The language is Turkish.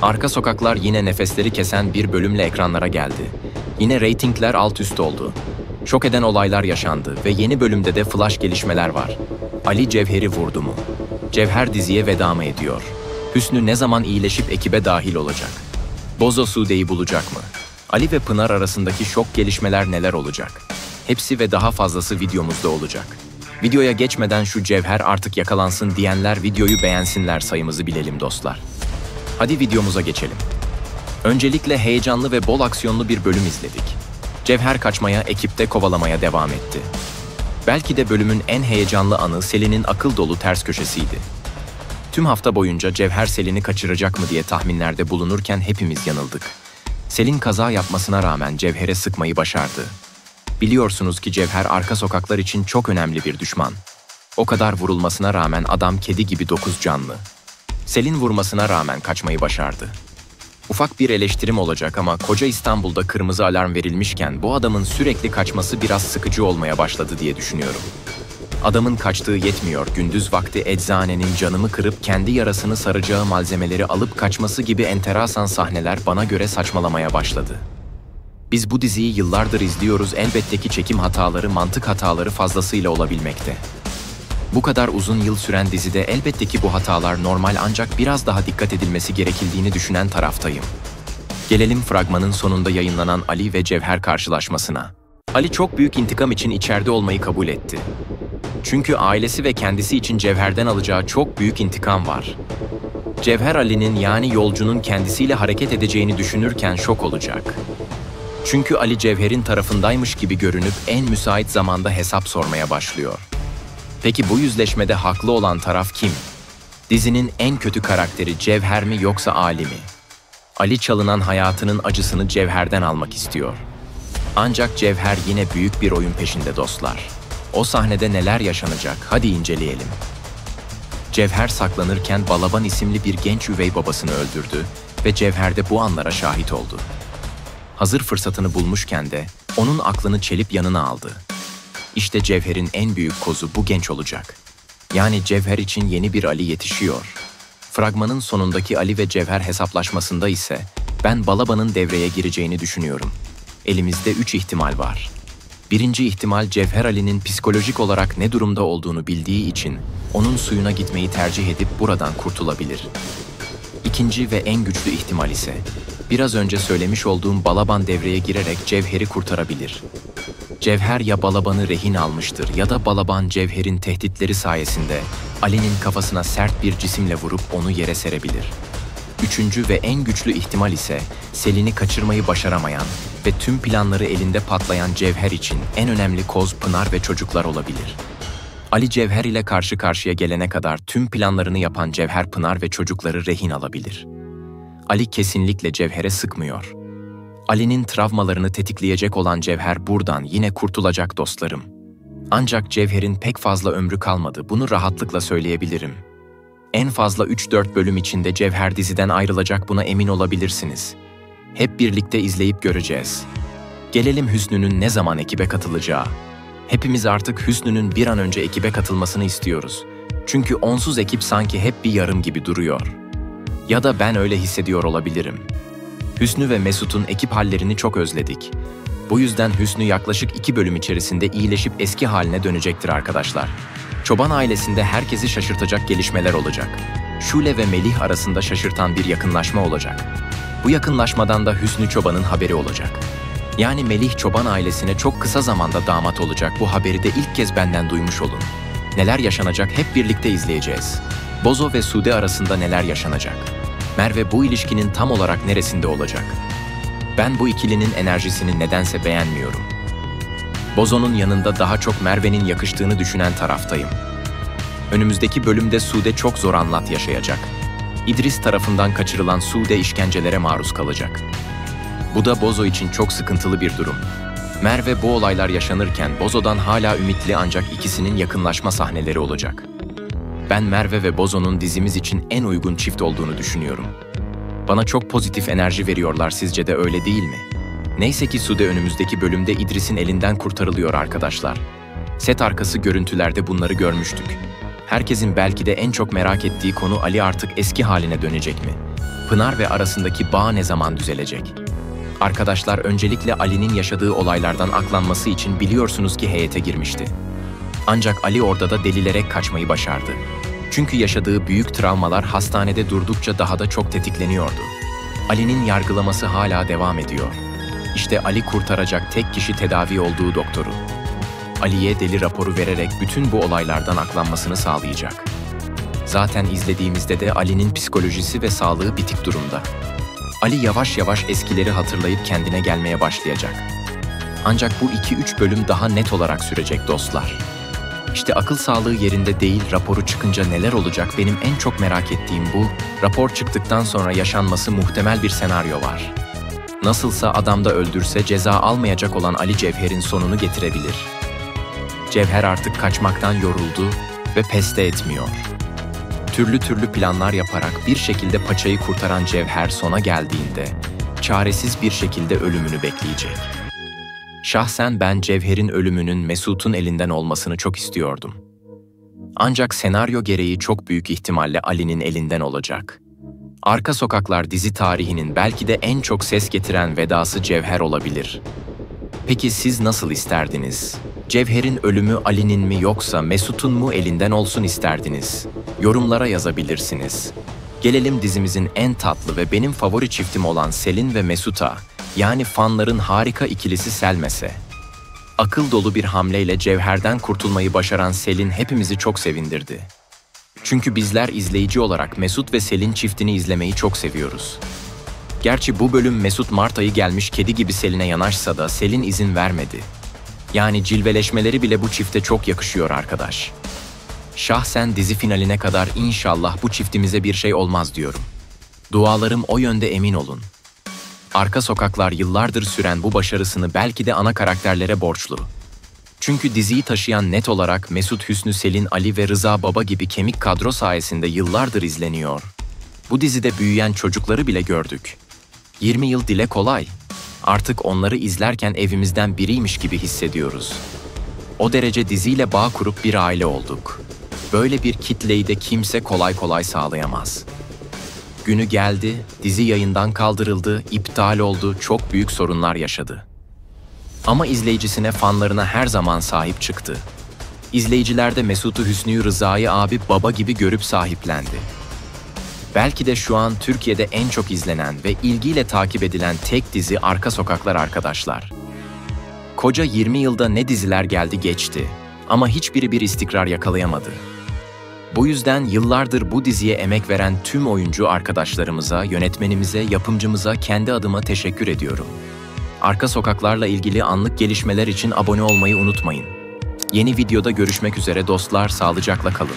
Arka Sokaklar yine nefesleri kesen bir bölümle ekranlara geldi. Yine reytingler alt üst oldu. Şok eden olaylar yaşandı ve yeni bölümde de flash gelişmeler var. Ali Cevher'i vurdu mu? Cevher diziye veda mı ediyor? Hüsnü ne zaman iyileşip ekibe dahil olacak? Bozo Sude'yi bulacak mı? Ali ve Pınar arasındaki şok gelişmeler neler olacak? Hepsi ve daha fazlası videomuzda olacak. Videoya geçmeden şu Cevher artık yakalansın diyenler videoyu beğensinler, sayımızı bilelim dostlar. Hadi videomuza geçelim. Öncelikle heyecanlı ve bol aksiyonlu bir bölüm izledik. Cevher kaçmaya, ekipte kovalamaya devam etti. Belki de bölümün en heyecanlı anı Selin'in akıl dolu ters köşesiydi. Tüm hafta boyunca Cevher Selin'i kaçıracak mı diye tahminlerde bulunurken hepimiz yanıldık. Selin kaza yapmasına rağmen Cevher'e sıkmayı başardı. Biliyorsunuz ki Cevher Arka Sokaklar için çok önemli bir düşman. O kadar vurulmasına rağmen adam kedi gibi 9 canlı. Selin vurmasına rağmen kaçmayı başardı. Ufak bir eleştirim olacak ama koca İstanbul'da kırmızı alarm verilmişken bu adamın sürekli kaçması biraz sıkıcı olmaya başladı diye düşünüyorum. Adamın kaçtığı yetmiyor, gündüz vakti eczanenin canımı kırıp kendi yarasını saracağı malzemeleri alıp kaçması gibi enteresan sahneler bana göre saçmalamaya başladı. Biz bu diziyi yıllardır izliyoruz, elbette ki çekim hataları, mantık hataları fazlasıyla olabilmekte. Bu kadar uzun yıl süren dizide elbette ki bu hatalar normal, ancak biraz daha dikkat edilmesi gerekildiğini düşünen taraftayım. Gelelim fragmanın sonunda yayınlanan Ali ve Cevher karşılaşmasına. Ali çok büyük intikam için içeride olmayı kabul etti. Çünkü ailesi ve kendisi için Cevher'den alacağı çok büyük intikam var. Cevher Ali'nin, yani yolcunun kendisiyle hareket edeceğini düşünürken şok olacak. Çünkü Ali Cevher'in tarafındaymış gibi görünüp en müsait zamanda hesap sormaya başlıyor. Peki bu yüzleşmede haklı olan taraf kim? Dizinin en kötü karakteri Cevher mi yoksa Ali mi? Ali çalınan hayatının acısını Cevher'den almak istiyor. Ancak Cevher yine büyük bir oyun peşinde dostlar. O sahnede neler yaşanacak? Hadi inceleyelim. Cevher saklanırken Balaban isimli bir genç üvey babasını öldürdü ve Cevher de bu anlara şahit oldu. Hazır fırsatını bulmuşken de onun aklını çelip yanına aldı. İşte Cevher'in en büyük kozu bu genç olacak. Yani Cevher için yeni bir Ali yetişiyor. Fragmanın sonundaki Ali ve Cevher hesaplaşmasında ise ben Balaban'ın devreye gireceğini düşünüyorum. Elimizde 3 ihtimal var. Birinci ihtimal, Cevher Ali'nin psikolojik olarak ne durumda olduğunu bildiği için onun suyuna gitmeyi tercih edip buradan kurtulabilir. İkinci ve en güçlü ihtimal ise biraz önce söylemiş olduğum Balaban devreye girerek Cevher'i kurtarabilir. Cevher ya Balaban'ı rehin almıştır ya da Balaban Cevher'in tehditleri sayesinde Ali'nin kafasına sert bir cisimle vurup onu yere serebilir. Üçüncü ve en güçlü ihtimal ise Selin'i kaçırmayı başaramayan ve tüm planları elinde patlayan Cevher için en önemli koz Pınar ve çocuklar olabilir. Ali Cevher ile karşı karşıya gelene kadar tüm planlarını yapan Cevher, Pınar ve çocukları rehin alabilir. Ali kesinlikle Cevher'e sıkmıyor. Ali'nin travmalarını tetikleyecek olan Cevher buradan yine kurtulacak dostlarım. Ancak Cevher'in pek fazla ömrü kalmadı, bunu rahatlıkla söyleyebilirim. En fazla 3-4 bölüm içinde Cevher diziden ayrılacak, buna emin olabilirsiniz. Hep birlikte izleyip göreceğiz. Gelelim Hüsnü'nün ne zaman ekibe katılacağı. Hepimiz artık Hüsnü'nün bir an önce ekibe katılmasını istiyoruz. Çünkü onsuz ekip sanki hep bir yarım gibi duruyor. Ya da ben öyle hissediyor olabilirim. Hüsnü ve Mesut'un ekip hallerini çok özledik. Bu yüzden Hüsnü yaklaşık 2 bölüm içerisinde iyileşip eski haline dönecektir arkadaşlar. Çoban ailesinde herkesi şaşırtacak gelişmeler olacak. Şule ve Melih arasında şaşırtan bir yakınlaşma olacak. Bu yakınlaşmadan da Hüsnü Çoban'ın haberi olacak. Yani Melih Çoban ailesine çok kısa zamanda damat olacak. Bu haberi de ilk kez benden duymuş olun. Neler yaşanacak hep birlikte izleyeceğiz. Bozo ve Sude arasında neler yaşanacak? Merve bu ilişkinin tam olarak neresinde olacak? Ben bu ikilinin enerjisini nedense beğenmiyorum. Bozo'nun yanında daha çok Merve'nin yakıştığını düşünen taraftayım. Önümüzdeki bölümde Sude çok zor anlar yaşayacak. İdris tarafından kaçırılan Sude işkencelere maruz kalacak. Bu da Bozo için çok sıkıntılı bir durum. Merve bu olaylar yaşanırken Bozo'dan hala ümitli, ancak ikisinin yakınlaşma sahneleri olacak. Ben Merve ve Bozo'nun dizimiz için en uygun çift olduğunu düşünüyorum. Bana çok pozitif enerji veriyorlar, sizce de öyle değil mi? Neyse ki Sude önümüzdeki bölümde İdris'in elinden kurtarılıyor arkadaşlar. Set arkası görüntülerde bunları görmüştük. Herkesin belki de en çok merak ettiği konu, Ali artık eski haline dönecek mi? Pınar ve arasındaki bağ ne zaman düzelecek? Arkadaşlar öncelikle Ali'nin yaşadığı olaylardan aklanması için biliyorsunuz ki heyete girmişti. Ancak Ali orada da delilerek kaçmayı başardı. Çünkü yaşadığı büyük travmalar hastanede durdukça daha da çok tetikleniyordu. Ali'nin yargılaması hala devam ediyor. İşte Ali kurtaracak tek kişi tedavi olduğu doktoru. Ali'ye deli raporu vererek bütün bu olaylardan aklanmasını sağlayacak. Zaten izlediğimizde de Ali'nin psikolojisi ve sağlığı bitik durumda. Ali yavaş yavaş eskileri hatırlayıp kendine gelmeye başlayacak. Ancak bu 2-3 bölüm daha net olarak sürecek dostlar. İşte akıl sağlığı yerinde değil, raporu çıkınca neler olacak benim en çok merak ettiğim bu. Rapor çıktıktan sonra yaşanması muhtemel bir senaryo var. Nasılsa adam da öldürse ceza almayacak olan Ali Cevher'in sonunu getirebilir. Cevher artık kaçmaktan yoruldu ve pes de etmiyor. Türlü planlar yaparak bir şekilde paçayı kurtaran Cevher sona geldiğinde çaresiz bir şekilde ölümünü bekleyecek. Şahsen ben Cevher'in ölümünün Mesut'un elinden olmasını çok istiyordum. Ancak senaryo gereği çok büyük ihtimalle Ali'nin elinden olacak. Arka Sokaklar dizi tarihinin belki de en çok ses getiren vedası Cevher olabilir. Peki siz nasıl isterdiniz? Cevher'in ölümü Ali'nin mi yoksa Mesut'un mu elinden olsun isterdiniz? Yorumlara yazabilirsiniz. Gelelim dizimizin en tatlı ve benim favori çiftim olan Selin ve Mesut'a, yani fanların harika ikilisi Selmes'e. Akıl dolu bir hamleyle Cevher'den kurtulmayı başaran Selin hepimizi çok sevindirdi. Çünkü bizler izleyici olarak Mesut ve Selin çiftini izlemeyi çok seviyoruz. Gerçi bu bölüm Mesut Mart ayı gelmiş kedi gibi Selin'e yanaşsa da Selin izin vermedi. Yani cilveleşmeleri bile bu çifte çok yakışıyor arkadaş. Şahsen dizi finaline kadar inşallah bu çiftimize bir şey olmaz diyorum. Dualarım o yönde, emin olun. Arka Sokaklar yıllardır süren bu başarısını belki de ana karakterlere borçlu. Çünkü diziyi taşıyan net olarak Mesut, Hüsnü, Selin, Ali ve Rıza Baba gibi kemik kadro sayesinde yıllardır izleniyor. Bu dizide büyüyen çocukları bile gördük. 20 yıl dile kolay. Artık onları izlerken evimizden biriymiş gibi hissediyoruz. O derece diziyle bağ kurup bir aile olduk. Böyle bir kitleyi de kimse kolay kolay sağlayamaz. Günü geldi, dizi yayından kaldırıldı, iptal oldu, çok büyük sorunlar yaşadı. Ama izleyicisine, fanlarına her zaman sahip çıktı. İzleyiciler de Mesut'u, Hüsnü'yü, Rıza'yı abi baba gibi görüp sahiplendi. Belki de şu an Türkiye'de en çok izlenen ve ilgiyle takip edilen tek dizi Arka Sokaklar arkadaşlar. Koca 20 yılda ne diziler geldi geçti ama hiçbiri bir istikrar yakalayamadı. Bu yüzden yıllardır bu diziye emek veren tüm oyuncu arkadaşlarımıza, yönetmenimize, yapımcımıza kendi adıma teşekkür ediyorum. Arka Sokaklarla ilgili anlık gelişmeler için abone olmayı unutmayın. Yeni videoda görüşmek üzere dostlar, sağlıcakla kalın.